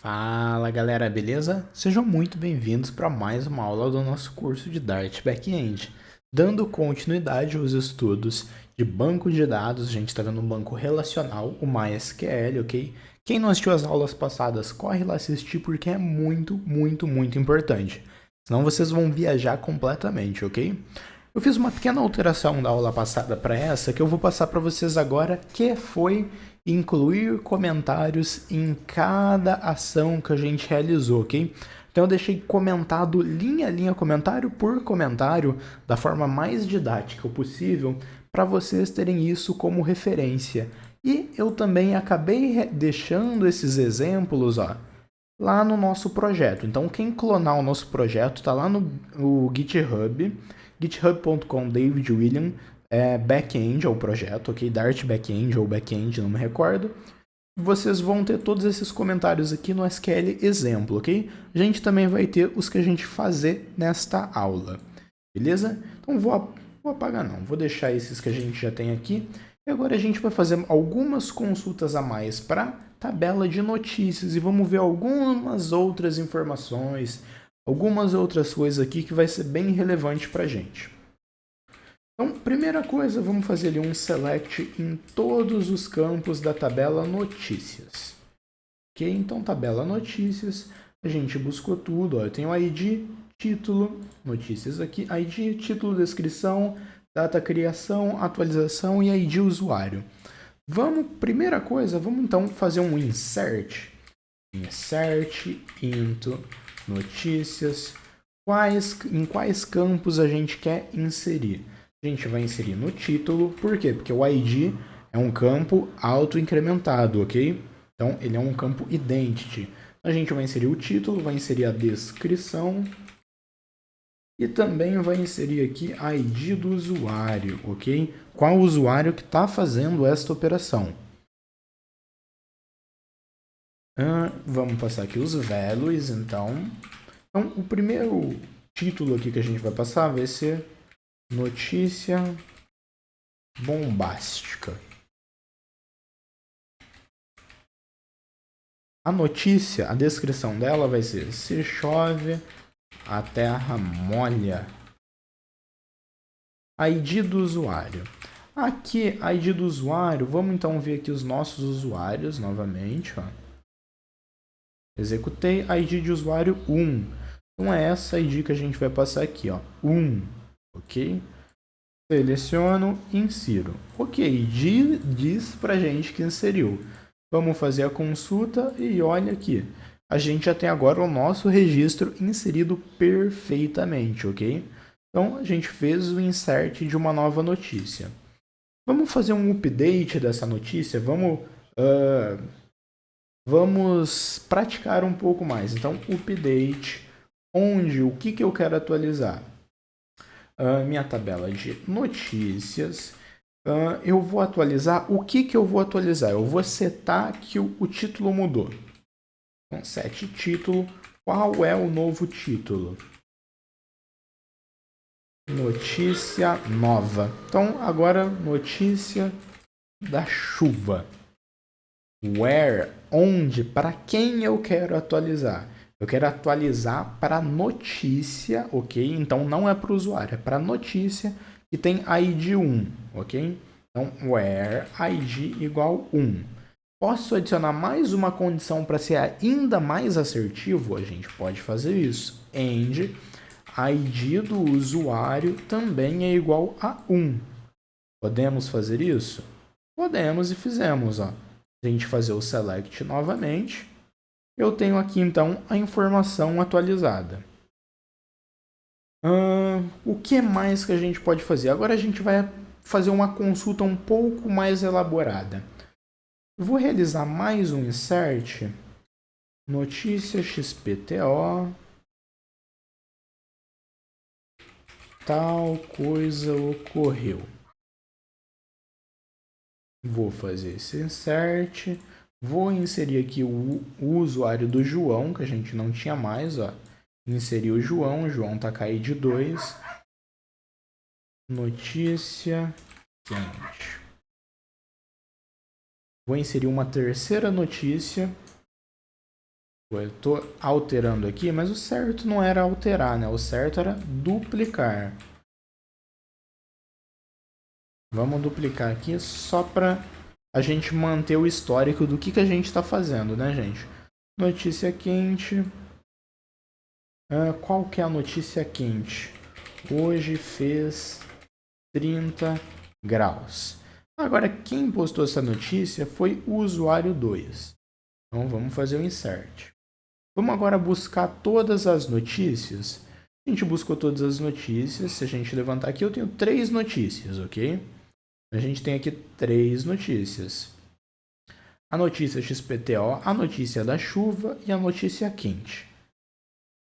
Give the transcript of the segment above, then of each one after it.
Fala galera, beleza? Sejam muito bem-vindos para mais uma aula do nosso curso de Dart Backend. Dando continuidade aos estudos de banco de dados, a gente está vendo um banco relacional, o MySQL, ok? Quem não assistiu as aulas passadas, corre lá assistir porque é muito importante. Senão vocês vão viajar completamente, ok? Eu fiz uma pequena alteração da aula passada para essa que eu vou passar para vocês agora, que foi incluir comentários em cada ação que a gente realizou, ok? Então eu deixei comentado linha a linha, comentário por comentário, da forma mais didática possível, para vocês terem isso como referência. E eu também acabei deixando esses exemplos, lá no nosso projeto. Então, quem clonar o nosso projeto está lá no GitHub, github.com David William, backend é o projeto, ok? Dart backend ou backend, não me recordo. Vocês vão ter todos esses comentários aqui no SQL exemplo, ok? A gente também vai ter os que a gente fazer nesta aula, beleza? Então vou apagar não, vou deixar esses que a gente já tem aqui. E agora a gente vai fazer algumas consultas a mais para tabela de notícias e vamos ver algumas outras informações, algumas outras coisas aqui que vai ser bem relevante para a gente. Então, primeira coisa, vamos fazer ali um select em todos os campos da tabela notícias. Ok? Então, tabela notícias, a gente buscou tudo. Eu tenho ID, título, notícias aqui, ID, título, descrição, data criação, atualização e ID usuário. Primeira coisa, vamos então fazer um insert. Insert into notícias. Em quais campos a gente quer inserir? A gente vai inserir no título, por quê? Porque o ID é um campo auto-incrementado, ok? Então, ele é um campo identity. A gente vai inserir o título, vai inserir a descrição e também vai inserir aqui a ID do usuário, ok? Qual o usuário que está fazendo esta operação? Vamos passar aqui os values, então. Então, o primeiro título aqui que a gente vai passar vai ser notícia bombástica. A notícia, a descrição dela vai ser: se chove, a terra molha. ID do usuário. Aqui, ID do usuário, vamos então ver aqui os nossos usuários novamente. Executei ID de usuário 1. Então é essa ID que a gente vai passar aqui, 1, ok? Seleciono, insiro. Ok, diz pra gente que inseriu. Vamos fazer a consulta e olha aqui. A gente já tem agora o nosso registro inserido perfeitamente, ok? Então, a gente fez o insert de uma nova notícia. Vamos fazer um update dessa notícia? Vamos praticar um pouco mais. Então, update, o que eu quero atualizar? Minha tabela de notícias. Eu vou atualizar. O que eu vou atualizar? Eu vou setar que o título mudou. Então, set título. Qual é o novo título? Notícia nova. Então, agora, notícia da chuva. Where, onde, para quem eu quero atualizar? Eu quero atualizar para notícia, ok? Então não é para o usuário, é para notícia que tem ID 1, ok? Então, where ID igual 1. Posso adicionar mais uma condição para ser ainda mais assertivo? A gente pode fazer isso. And ID do usuário também é igual a 1. Podemos fazer isso? Podemos e fizemos, A gente fazer o select novamente, eu tenho aqui então a informação atualizada. O que mais que a gente pode fazer? Agora a gente vai fazer uma consulta um pouco mais elaborada. Eu vou realizar mais um insert, notícia XPTO, tal coisa ocorreu. Vou fazer esse insert, vou inserir aqui o usuário do João, que a gente não tinha mais, Inserir o João tá caído de 2. Notícia quente. Vou inserir uma terceira notícia. Eu estou alterando aqui, mas o certo não era alterar, né? O certo era duplicar. Vamos duplicar aqui só para a gente manter o histórico do que a gente está fazendo, né, gente? Notícia quente. Qual que é a notícia quente? Hoje fez 30 graus. Agora, quem postou essa notícia foi o usuário 2. Então, vamos fazer o insert. Vamos agora buscar todas as notícias. A gente buscou todas as notícias. Se a gente levantar aqui, eu tenho 3 notícias, ok? A gente tem aqui 3 notícias. A notícia XPTO, a notícia da chuva e a notícia quente.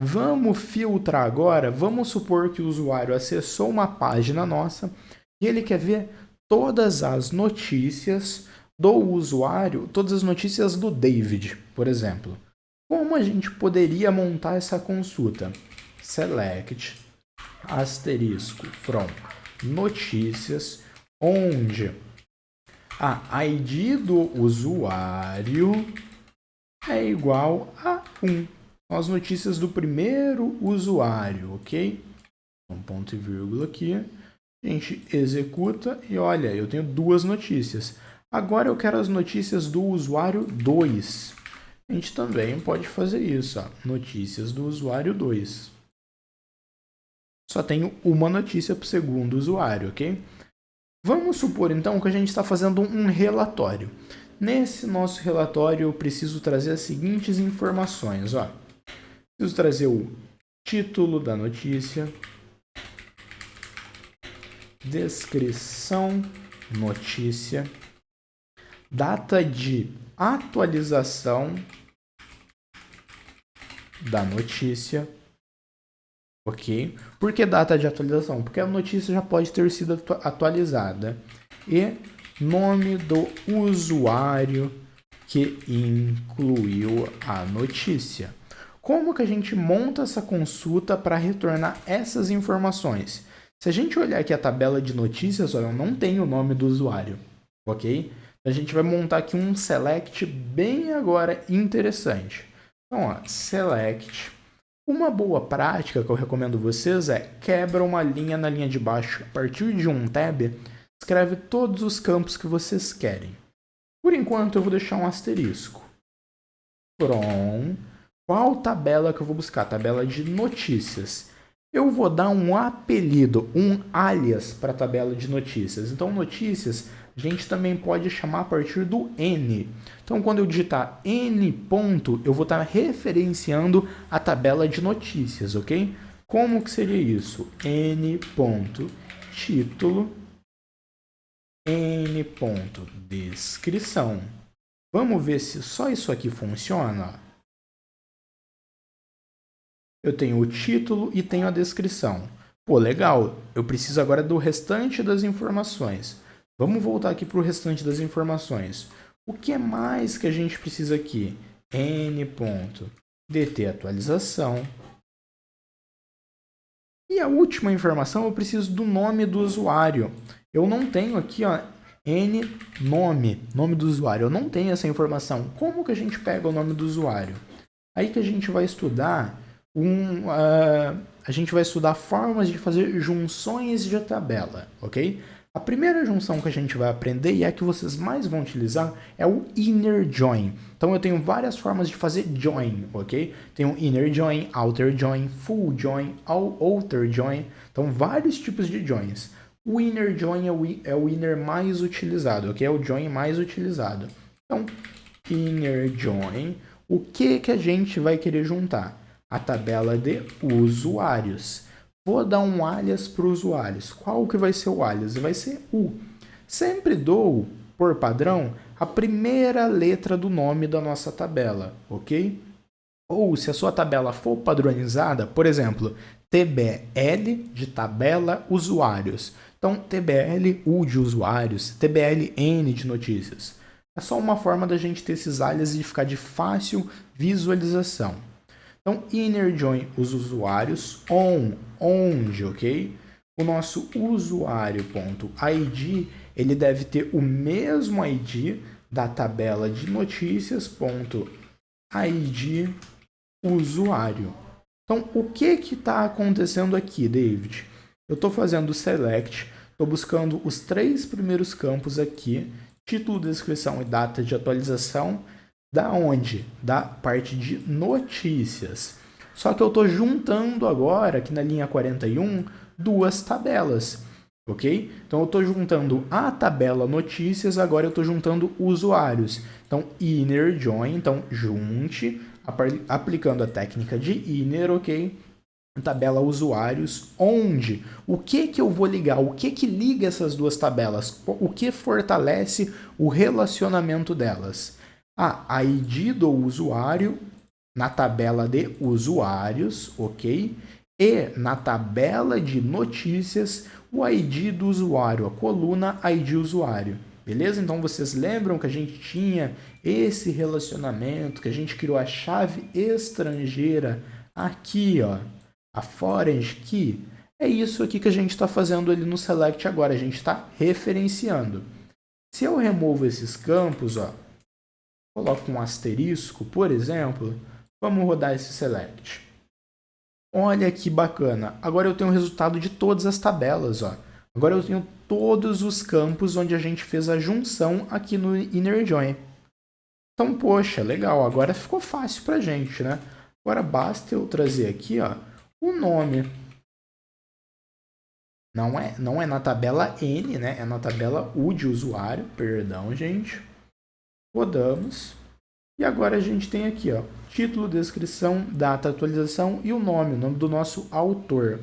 Vamos filtrar agora. Vamos supor que o usuário acessou uma página nossa e ele quer ver todas as notícias do usuário, todas as notícias do David, por exemplo. Como a gente poderia montar essa consulta? Select asterisco from notícias, onde a ID do usuário é igual a 1. São as notícias do primeiro usuário, ok? Um ponto e vírgula aqui. A gente executa e olha, eu tenho 2 notícias. Agora eu quero as notícias do usuário 2. A gente também pode fazer isso, ó. Notícias do usuário 2. Só tenho uma notícia para o segundo usuário, ok? Vamos supor então que a gente está fazendo um relatório. Nesse nosso relatório eu preciso trazer as seguintes informações, ó. Preciso trazer o título da notícia, descrição, notícia, data de atualização da notícia, ok? Por que data de atualização? Porque a notícia já pode ter sido atualizada. E nome do usuário que incluiu a notícia. Como que a gente monta essa consulta para retornar essas informações? Se a gente olhar aqui a tabela de notícias, olha, não tem o nome do usuário, ok? A gente vai montar aqui um select bem agora interessante. Então, ó, select. Uma boa prática que eu recomendo vocês é quebra uma linha na linha de baixo. A partir de um tab, escreve todos os campos que vocês querem. Por enquanto, eu vou deixar um asterisco. From. Qual tabela que eu vou buscar? Tabela de notícias. Eu vou dar um apelido, um alias para a tabela de notícias. Então, notícias, a gente também pode chamar a partir do N. Então, quando eu digitar N ponto, eu vou estar referenciando a tabela de notícias, ok? Como que seria isso? N ponto título, N ponto descrição. Vamos ver se só isso aqui funciona. Eu tenho o título e tenho a descrição. Pô, legal. Eu preciso agora do restante das informações. Vamos voltar aqui para o restante das informações. O que é mais que a gente precisa aqui? N.dt atualização. E a última informação, eu preciso do nome do usuário. Eu não tenho aqui, ó, N nome do usuário. Eu não tenho essa informação. Como que a gente pega o nome do usuário? Aí que a gente vai estudar a gente vai estudar formas de fazer junções de tabela, ok? A primeira junção que a gente vai aprender, e é a que vocês mais vão utilizar, é o inner join. Então eu tenho várias formas de fazer join, ok? Tem o inner join, outer join, full join, outer join. Então vários tipos de joins. O inner join é o inner mais utilizado, ok? É o join mais utilizado. Então, inner join, o que a gente vai querer juntar? A tabela de usuários. Vou dar um alias para os usuários. Qual que vai ser o alias? Vai ser U. Sempre dou, por padrão, a primeira letra do nome da nossa tabela, ok? Ou se a sua tabela for padronizada, por exemplo, TBL de tabela usuários. Então, TBL U de usuários, TBL N de notícias. É só uma forma da gente ter esses alias e ficar de fácil visualização. Então, inner join os usuários onde, ok? O nosso usuário.id, ele deve ter o mesmo ID da tabela de notícias.id usuário. Então, o que está acontecendo aqui, David? Eu estou fazendo o select, estou buscando os 3 primeiros campos aqui, título, descrição e data de atualização, da onde? Da parte de notícias. Só que eu estou juntando agora, aqui na linha 41, 2 tabelas, ok? Então eu estou juntando a tabela notícias, agora eu estou juntando usuários. Então, inner join, então junte, aplicando a técnica de inner, ok? Tabela usuários, onde? O que eu vou ligar? O que liga essas 2 tabelas? O que fortalece o relacionamento delas? A ID do usuário na tabela de usuários, ok? E na tabela de notícias, o ID do usuário, a coluna ID usuário. Beleza? Então vocês lembram que a gente tinha esse relacionamento, que a gente criou a chave estrangeira aqui, ó, a foreign key? É isso aqui que a gente está fazendo ali no select agora, a gente está referenciando. Se eu removo esses campos, ó, coloco um asterisco, por exemplo, vamos rodar esse select. Olha que bacana, agora eu tenho o resultado de todas as tabelas, ó. Agora eu tenho todos os campos onde a gente fez a junção aqui no inner join. Então, poxa, legal, agora ficou fácil pra gente, né? Agora basta eu trazer aqui, ó, o nome. Não é na tabela N, né? É na tabela U de usuário, perdão, gente. Rodamos. E agora a gente tem aqui, ó, título, descrição, data, atualização e o nome do nosso autor.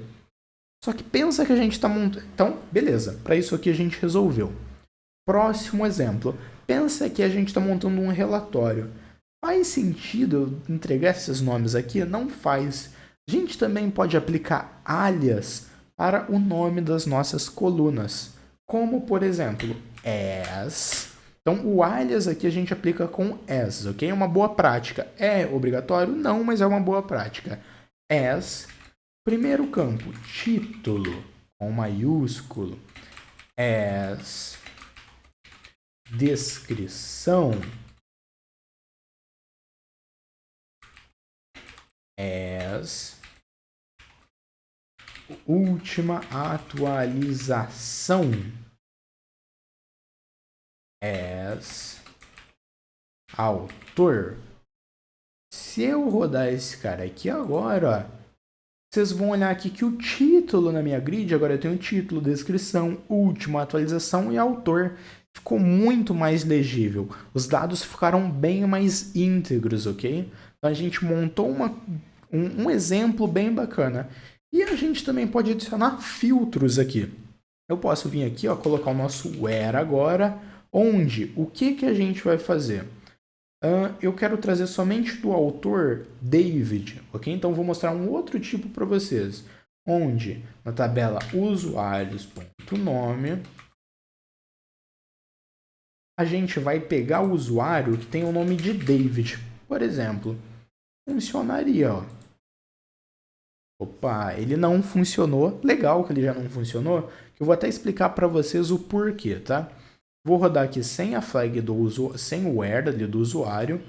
Só que pensa que a gente está montando... Então, beleza, para isso aqui a gente resolveu. Próximo exemplo. Pensa que a gente está montando um relatório. Faz sentido eu entregar esses nomes aqui? Não faz. A gente também pode aplicar alias para o nome das nossas colunas. Como, por exemplo, as... Então, o alias aqui a gente aplica com as, ok? É uma boa prática. É obrigatório? Não, mas é uma boa prática. As, primeiro campo, título, com maiúsculo. As, descrição. As, última atualização. As, autor. Se eu rodar esse cara aqui agora, ó, vocês vão olhar aqui que o título na minha grid, agora eu tenho título, descrição, última atualização e autor. Ficou muito mais legível. Os dados ficaram bem mais íntegros, ok? Então a gente montou um exemplo bem bacana. E a gente também pode adicionar filtros aqui. Eu posso vir aqui, ó, colocar o nosso where agora, onde o que a gente vai fazer? Eu quero trazer somente do autor David, ok? Então vou mostrar um outro tipo para vocês, onde na tabela usuários.nome a gente vai pegar o usuário que tem o nome de David, por exemplo. Funcionaria, ó. Opa, ele não funcionou. Legal que ele já não funcionou, que eu vou até explicar para vocês o porquê, tá? Vou rodar aqui sem a flag do usuário, sem o where ali do usuário.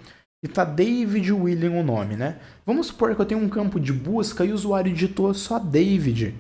E tá David William o nome, né? Vamos supor que eu tenho um campo de busca e o usuário digitou só David.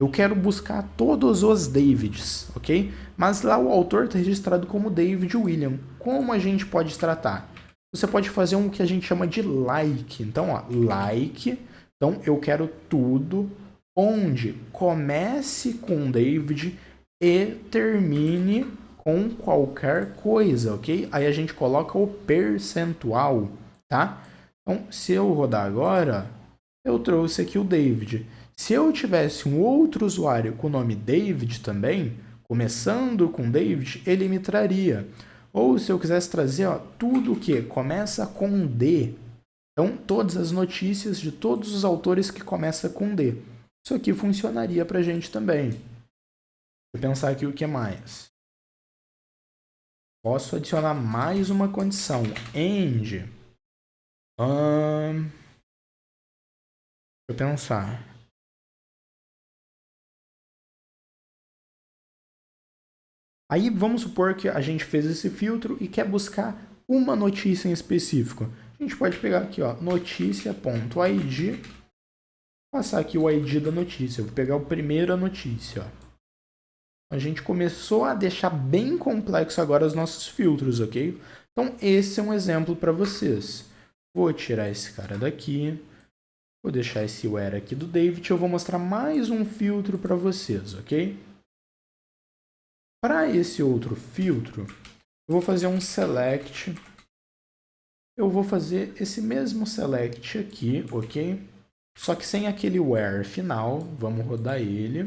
Eu quero buscar todos os Davids, ok? Mas lá o autor está registrado como David William. Como a gente pode tratar? Você pode fazer um que a gente chama de like. Então, ó, like. Então, eu quero tudo onde comece com David e termine com qualquer coisa, ok? Aí a gente coloca o percentual, tá? Então, se eu rodar agora, eu trouxe aqui o David. Se eu tivesse um outro usuário com o nome David também, começando com David, ele me traria. Ou se eu quisesse trazer, ó, tudo que começa com D. Então, todas as notícias de todos os autores que começam com D. Isso aqui funcionaria para a gente também. Vou pensar aqui o que mais. Posso adicionar mais uma condição. End. Deixa eu pensar. Aí vamos supor que a gente fez esse filtro e quer buscar uma notícia em específico. A gente pode pegar aqui, ó, notícia.id, passar aqui o ID da notícia. Eu vou pegar a primeira notícia, ó. A gente começou a deixar bem complexo agora os nossos filtros, ok? Então, esse é um exemplo para vocês. Vou tirar esse cara daqui. Vou deixar esse where aqui do David. Eu vou mostrar mais um filtro para vocês, ok? Para esse outro filtro, eu vou fazer um select. Eu vou fazer esse mesmo select aqui, ok? Só que sem aquele where final. Vamos rodar ele.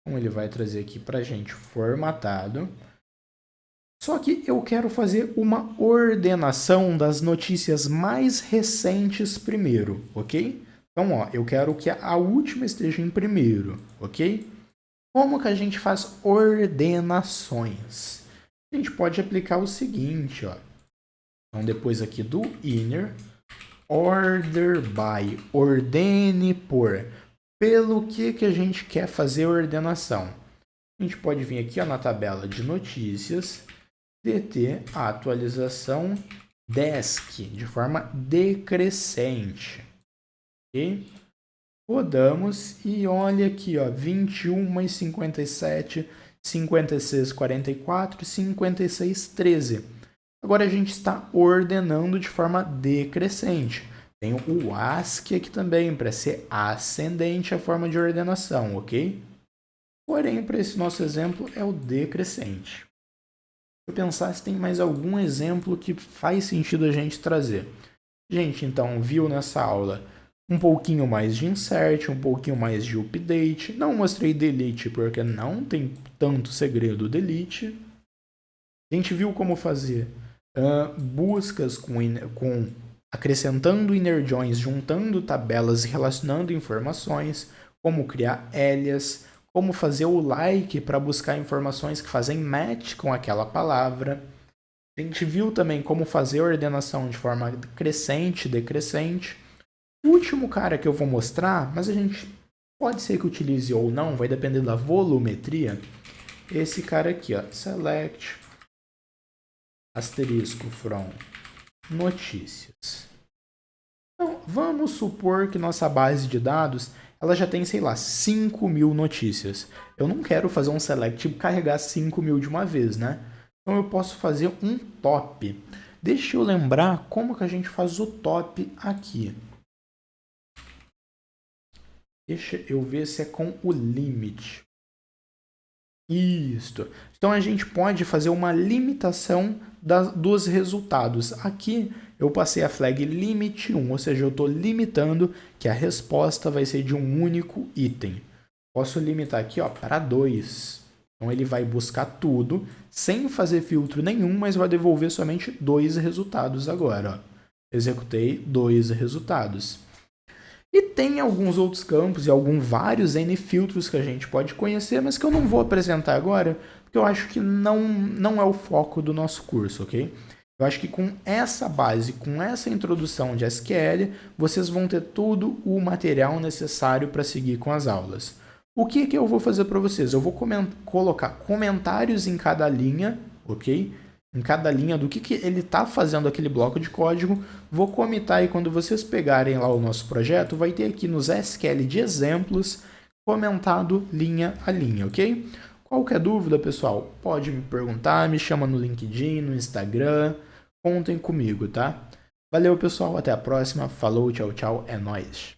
Então, ele vai trazer aqui para a gente formatado. Só que eu quero fazer uma ordenação das notícias mais recentes primeiro, ok? Então, ó, eu quero que a última esteja em primeiro, ok? Como que a gente faz ordenações? A gente pode aplicar o seguinte, ó. Então, depois aqui do inner, order by, ordene por. Pelo que a gente quer fazer a ordenação? A gente pode vir aqui, ó, na tabela de notícias, dt a atualização desk de forma decrescente. Ok? Rodamos e olha aqui, ó, 21:57, 56:44, 56:13. Agora a gente está ordenando de forma decrescente. Tem o ASCII aqui também, para ser ascendente a forma de ordenação, ok? Porém, para esse nosso exemplo, é o decrescente. Vou pensar se tem mais algum exemplo que faz sentido a gente trazer. Gente, então, viu nessa aula um pouquinho mais de insert, um pouquinho mais de update. Não mostrei delete porque não tem tanto segredo delete. A gente viu como fazer buscas com acrescentando inner joins, juntando tabelas e relacionando informações, como criar alias, como fazer o like para buscar informações que fazem match com aquela palavra. A gente viu também como fazer a ordenação de forma crescente, decrescente. O último cara que eu vou mostrar, mas a gente pode ser que utilize ou não, vai depender da volumetria. Esse cara aqui, ó, select asterisco from notícias. Então, vamos supor que nossa base de dados ela já tem, sei lá, 5.000 notícias. Eu não quero fazer um select e carregar 5.000 de uma vez, né? Então eu posso fazer um top. Deixa eu lembrar como que a gente faz o top aqui. Deixa eu ver se é com o limit. Isso. Então a gente pode fazer uma limitação dos resultados. Aqui eu passei a flag limit 1, ou seja, eu estou limitando que a resposta vai ser de um único item. Posso limitar aqui, ó, para 2. Então ele vai buscar tudo sem fazer filtro nenhum, mas vai devolver somente 2 resultados agora. Ó. Executei 2 resultados. E tem alguns outros campos e vários N filtros que a gente pode conhecer, mas que eu não vou apresentar agora, porque eu acho que não é o foco do nosso curso, ok? Eu acho que com essa base, com essa introdução de SQL, vocês vão ter todo o material necessário para seguir com as aulas. O que eu vou fazer para vocês? Eu vou colocar comentários em cada linha, ok? Em cada linha do que ele está fazendo aquele bloco de código. Vou comitar e quando vocês pegarem lá o nosso projeto, vai ter aqui nos SQL de exemplos, comentado linha a linha, ok? Qualquer dúvida, pessoal, pode me perguntar, me chama no LinkedIn, no Instagram, contem comigo, tá? Valeu, pessoal, até a próxima, falou, tchau, tchau, é nóis!